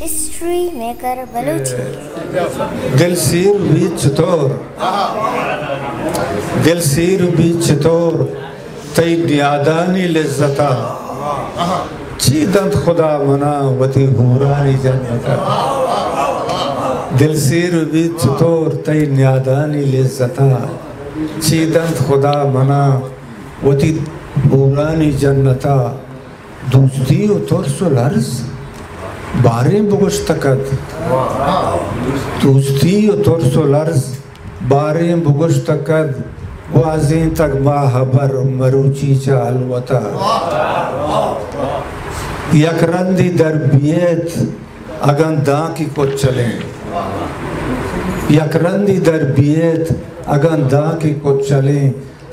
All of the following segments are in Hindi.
हिस्ट्री मेकर बलूची दिलसीर भी चतोर तई न्यादानी लिज्जता चीदंत खुदा मना वती हुरानी जन्नता दिलसीर भी चतोर तई न्यादानी लिज्जता चीदंत खुदा मना वती हुरानी जन्नता दूसरी उतर सुलर्स बारे बुगुश्तकद दूसरी उतर सुलर्स बारे बुगुश्तकद वाज़ें तक बाहबर मरूची चालवता यकरंदी दरबियत अगंदा की को चले यकरंदी दरबियत अगंदा की को चले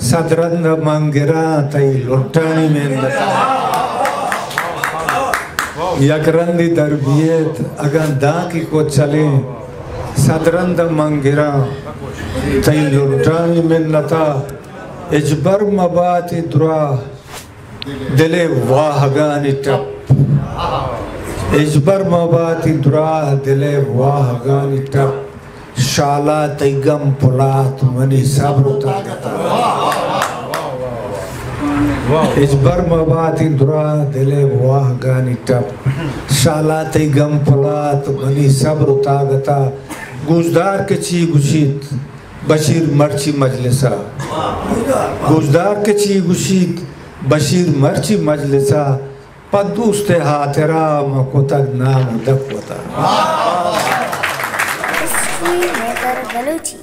सदरंद मंगरा तई लुटानी में यकरंदी दरबियत अगंदा की को चले सदरंद मंगरा तई लुटानी में नता इजबर मबाती दुरा दिले वाहगानी टप इजबर मबाती दुरा दिले वाहगानी टप शाला तैगम पुलात मनी सब्र तागता इजबर मबाती दुरा दिले वाहगानी टप शाला तैगम पुलात मनी सब्र तागता गुजदार के ची गुशीत बशीर मर्ची मजलिसा गुजदार के ची गुशीत बशीर मर्ची मजलिसा पदूस्ते हाथरा मकोतक नाम दक्वता हिस्ट्री मेकर बलूची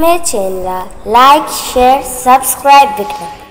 मेरे चैनल लाइक शेयर सब्सक्राइब बिकना।